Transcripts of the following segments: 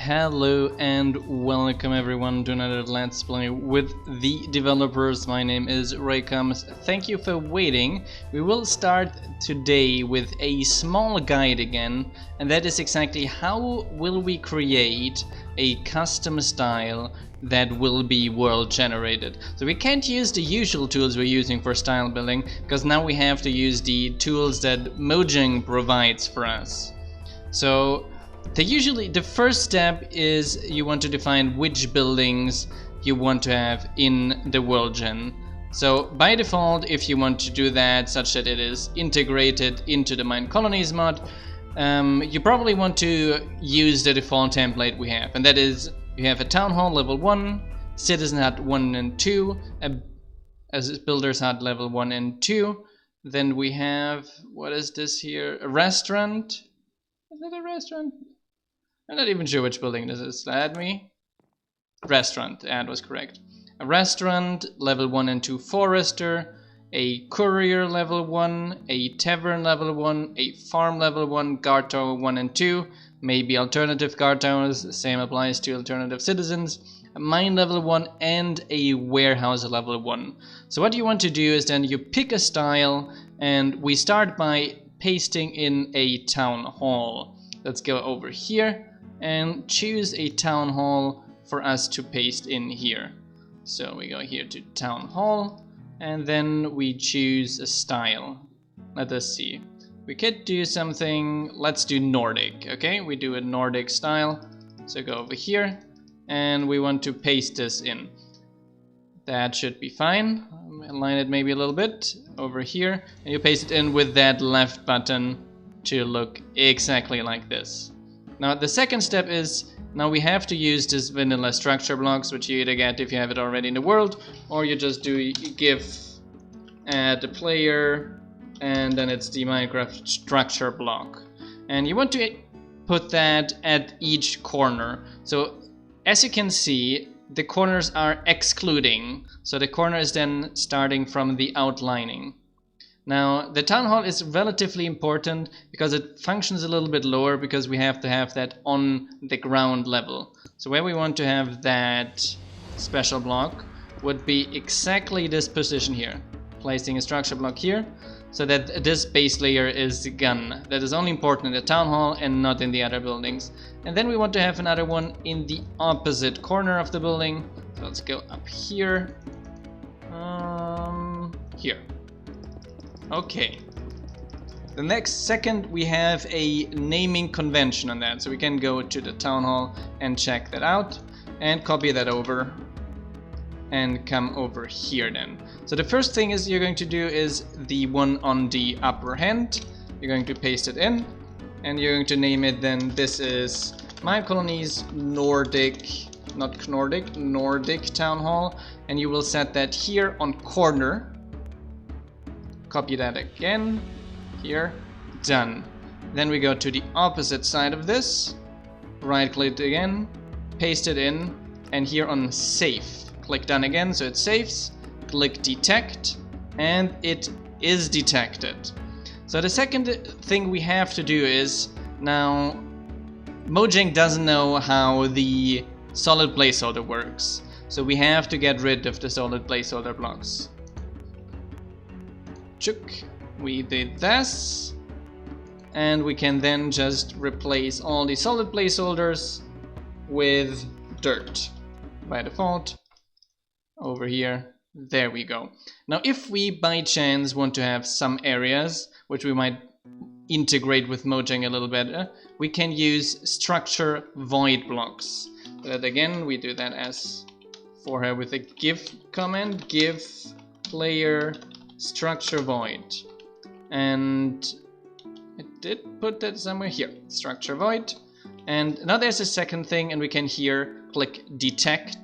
Hello and welcome everyone to another Let's Play with the developers. My name is Raycoms. Thank you for waiting. We will start today with a small guide again, and that is exactly how will we create a custom style that will be world generated. So we can't use the usual tools we're using for style building, because now we have to use the tools that Mojang provides for us. So the first step is you want to define which buildings you want to have in the world gen. So by default, if you want to do that such that it is integrated into the Minecolonies mod, you probably want to use the default template we have, and that is you have a town hall level 1, citizen hut 1 and 2, as builders hut level 1 and 2. Then we have, what is this here? A restaurant. Is it a restaurant? I'm not even sure which building this is. Add me. Restaurant, that was correct. A restaurant, level 1 and 2 forester, a courier level 1, a tavern level 1, a farm level 1, guard tower 1 and 2, maybe alternative guard towers, same applies to alternative citizens, a mine level 1, and a warehouse level 1. So what you want to do is then you pick a style, and we start by pasting in a town hall. Let's go over here and choose a town hall for us to paste in here. So we go here to town hall, and then we choose a style. Let us see. We could do something, let's do Nordic, okay? We do a Nordic style. So go over here, and we want to paste this in. That should be fine. Align it maybe a little bit over here, and you paste it in with that left button to look exactly like this. Now the second step is, now we have to use this vanilla structure blocks, which you either get if you have it already in the world, or you just do give add a player, and then it's the Minecraft structure block. And you want to put that at each corner. So as you can see, the corners are excluding, so the corner is then starting from the outlining. Now the town hall is relatively important because it functions a little bit lower, because we have to have that on the ground level. So where we want to have that special block would be exactly this position here, placing a structure block here so that this base layer is gone. That is only important in the town hall and not in the other buildings. And then we want to have another one in the opposite corner of the building. So let's go up here. Here. Okay. The next second we have a naming convention on that. So we can go to the town hall and check that out and copy that over and come over here then. So the first thing is you're going to do is the one on the upper hand. You're going to paste it in, and you're going to name it then, this is Minecolonies Nordic, not Nordic, Nordic Town Hall, and you will set that here on corner. Copy that again, here, done. Then we go to the opposite side of this, right click again, paste it in, and here on save, click done again so it saves, click detect, and it is detected. So the second thing we have to do is, now Mojang doesn't know how the solid placeholder works, so we have to get rid of the solid placeholder blocks. We did this, and we can then just replace all the solid placeholders with dirt by default over here. There we go. Now if we by chance want to have some areas which we might integrate with Mojang a little better, we can use structure void blocks. But again, we do that as for her with a give command, give player structure void, and it did put that somewhere here, structure void. And now there's a second thing, and we can here click detect,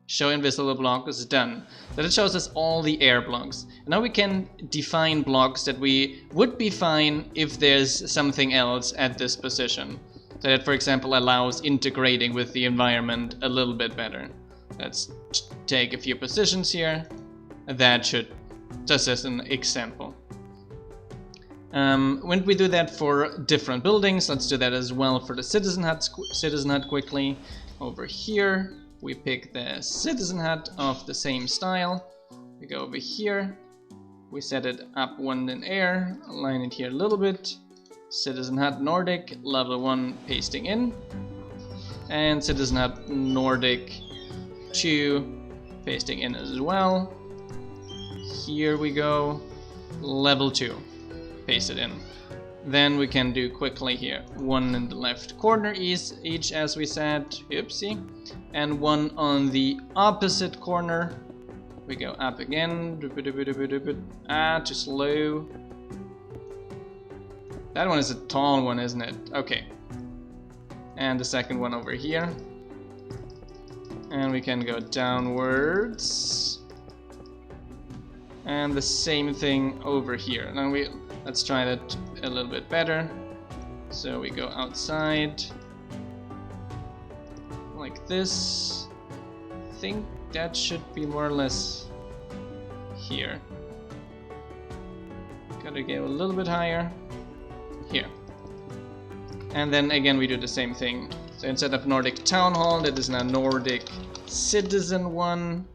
show invisible block is done. So that shows us all the air blocks. And now we can define blocks that we would be fine if there's something else at this position. So that, for example, allows integrating with the environment a little bit better. Let's take a few positions here. That should, just as an example. When we do that for different buildings, let's do that as well for the citizen hut quickly. Over here, we pick the citizen hut of the same style. We go over here, we set it up one in air, align it here a little bit. Citizen hut Nordic, level 1 pasting in. And citizen hut Nordic 2 pasting in as well. Here we go, level 2, paste it in. Then we can do quickly here, one in the left corner each as we said, oopsie, and one on the opposite corner. We go up again, too slow. That one is a tall one, isn't it? Okay. And the second one over here. And we can go downwards. And the same thing over here. Now let's try that a little bit better. So we go outside like this. I think that should be more or less here. Gotta go a little bit higher here. And then again we do the same thing. So instead of Nordic Town Hall, that is now Nordic Citizen 1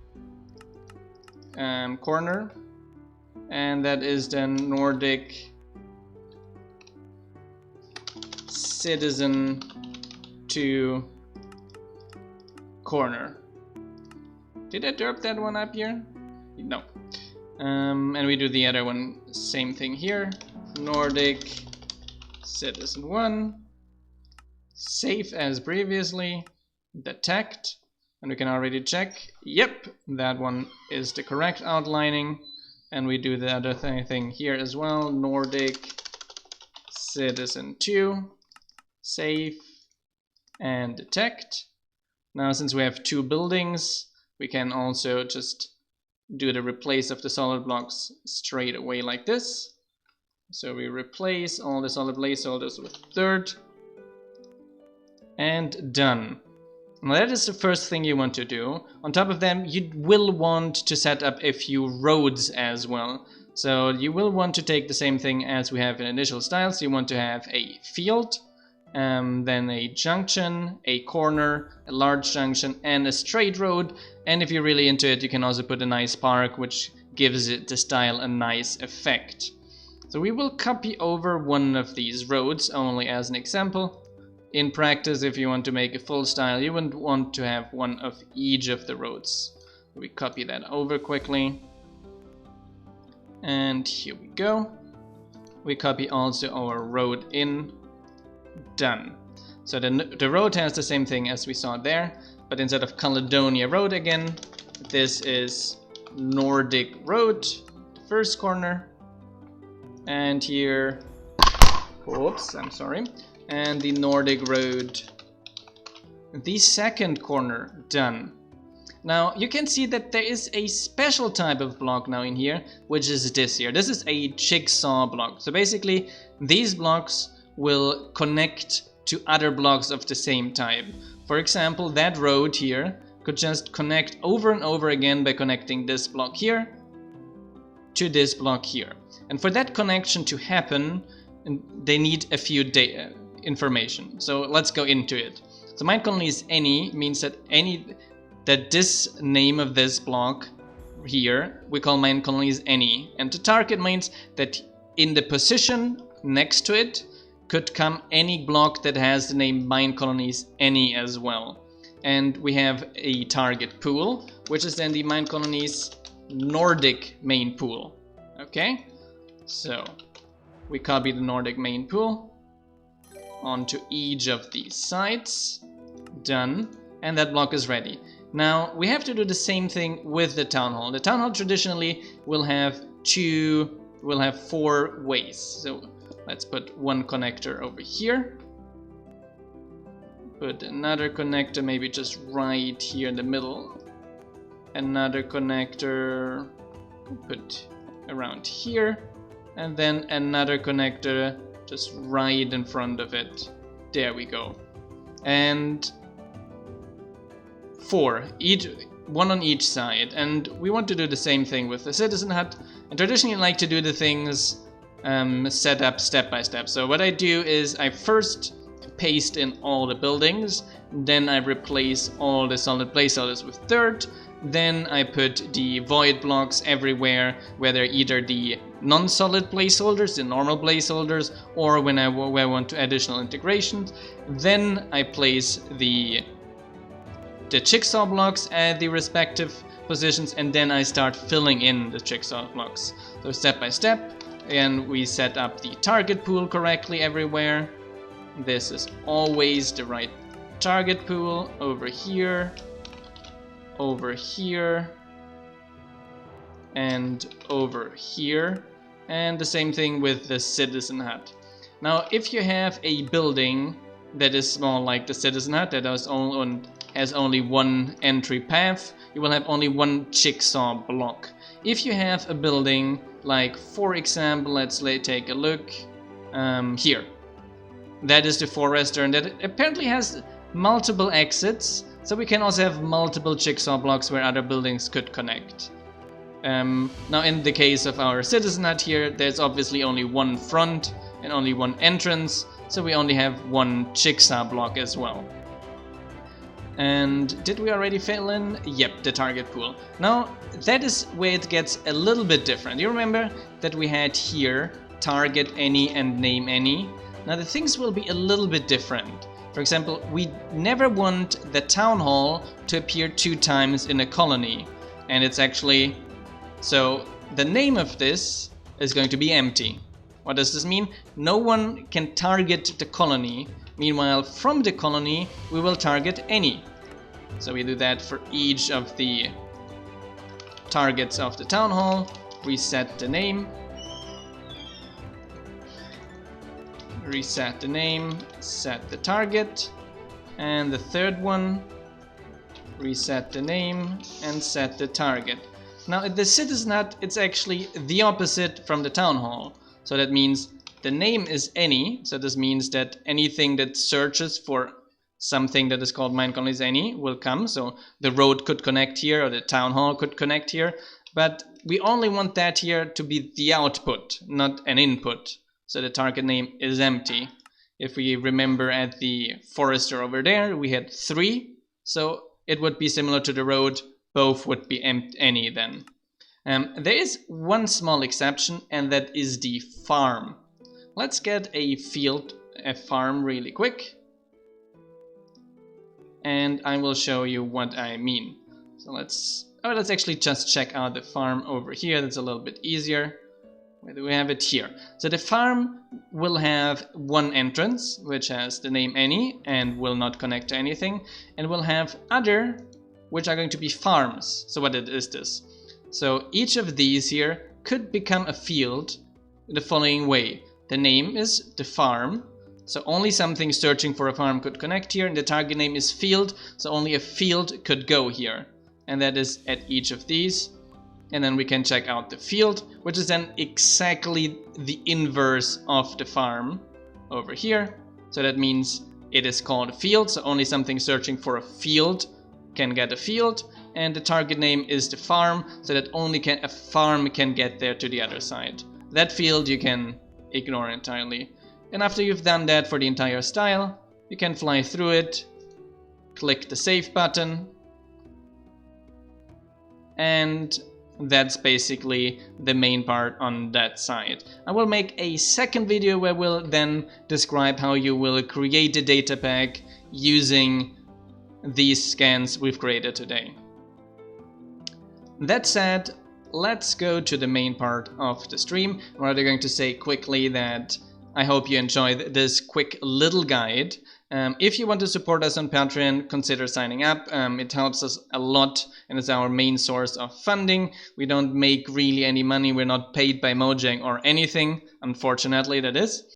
corner. And that is then Nordic Citizen 2 corner. Did I derp that one up here? No. And we do the other one, same thing here. Nordic Citizen 1. Safe as previously. Detect. And we can already check. Yep, that one is the correct outlining. And we do the other thing here as well. Nordic Citizen 2. Save. And detect. Now since we have two buildings, we can also just do the replace of the solid blocks straight away like this. So we replace all the solid placeholders with dirt. And done. Now that is the first thing you want to do. On top of them, you will want to set up a few roads as well. So you will want to take the same thing as we have in initial styles. You want to have a field, then a junction, a corner, a large junction, and a straight road. And if you're really into it, you can also put a nice park, which gives it the style a nice effect. So we will copy over one of these roads only as an example. In practice, if you want to make a full style, you wouldn't want to have one of each of the roads. We copy that over quickly. And here we go. We copy also our road in. Done. So the road has the same thing as we saw there, but instead of Caledonia Road again, this is Nordic Road, first corner. And here, oops, I'm sorry. And the Nordic Road, the second corner, done. Now you can see that there is a special type of block now in here, which is this here. This is a jigsaw block. So basically these blocks will connect to other blocks of the same type. For example, that road here could just connect over and over again by connecting this block here to this block here. And for that connection to happen, they need a few information. So let's go into it. So Minecolonies any means that this name of this block here we call Minecolonies any, and the target means that in the position next to it could come any block that has the name Minecolonies any as well. And we have a target pool, which is then the Minecolonies Nordic main pool. Okay, so we copy the Nordic main pool onto each of these sites. Done. And that block is ready. Now we have to do the same thing with the town hall. The town hall traditionally will have four ways. So let's put one connector over here. Put another connector maybe just right here in the middle. Another connector put around here. And then another connector just right in front of it. There we go. And four, one on each side. And we want to do the same thing with the citizen hut. And traditionally I like to do the things set up step by step. So what I do is I first paste in all the buildings, then I replace all the solid placeholders with dirt, then I put the void blocks everywhere, whether either the non-solid placeholders, the normal placeholders, or when I want to additional integrations. Then I place the jigsaw blocks at the respective positions, and then I start filling in the jigsaw blocks. So step by step, and we set up the target pool correctly everywhere. This is always the right target pool. Over here, and over here. And the same thing with the citizen hut. Now, if you have a building that is small like the citizen hut, that has only one entry path, you will have only one jigsaw block. If you have a building like, for example, let's take a look here. That is the forester, and that apparently has multiple exits, so we can also have multiple jigsaw blocks where other buildings could connect. Now in the case of our citizen hut here, there's obviously only one front and only one entrance, so we only have one jigsaw block as well. And did we already fill in? Yep, the target pool. Now that is where it gets a little bit different. You remember that we had here target any and name any? Now the things will be a little bit different. For example, we never want the town hall to appear 2 times in a colony, and it's actually, so the name of this is going to be empty. What does this mean? No one can target the colony. Meanwhile, from the colony we will target any. So we do that for each of the targets of the town hall. Reset the name, reset the name, set the target, and the third one, reset the name and set the target. Now at the citizen hut, it's actually the opposite from the town hall. So that means the name is any, so this means that anything that searches for something that is called Minecolonies any will come. So the road could connect here, or the town hall could connect here, but we only want that here to be the output, not an input. So the target name is empty. If we remember at the forester over there, we had 3, so it would be similar to the road, both would be any then. There is one small exception, and that is the farm. Let's get a farm really quick, and I will show you what I mean. So let's actually just check out the farm over here. That's a little bit easier. Where do we have it? Here. So the farm will have one entrance, which has the name any and will not connect to anything, and will have other, which are going to be farms. So what is this? So each of these here could become a field the following way. The name is the farm, so only something searching for a farm could connect here, and the target name is field, so only a field could go here. And that is at each of these. And then we can check out the field, which is then exactly the inverse of the farm over here. So that means it is called a field, so only something searching for a field can get a field. And the target name is the farm, so that only a farm can get there to the other side. That field you can ignore entirely. And after you've done that for the entire style, you can fly through it, click the save button, and that's basically the main part on that side. I will make a second video where we'll then describe how you will create a data pack using these scans we've created today. That said, let's go to the main part of the stream. I'm already going to say quickly that I hope you enjoyed this quick little guide. If you want to support us on Patreon, consider signing up. It helps us a lot and is our main source of funding. We don't make really any money. We're not paid by Mojang or anything. Unfortunately, that is.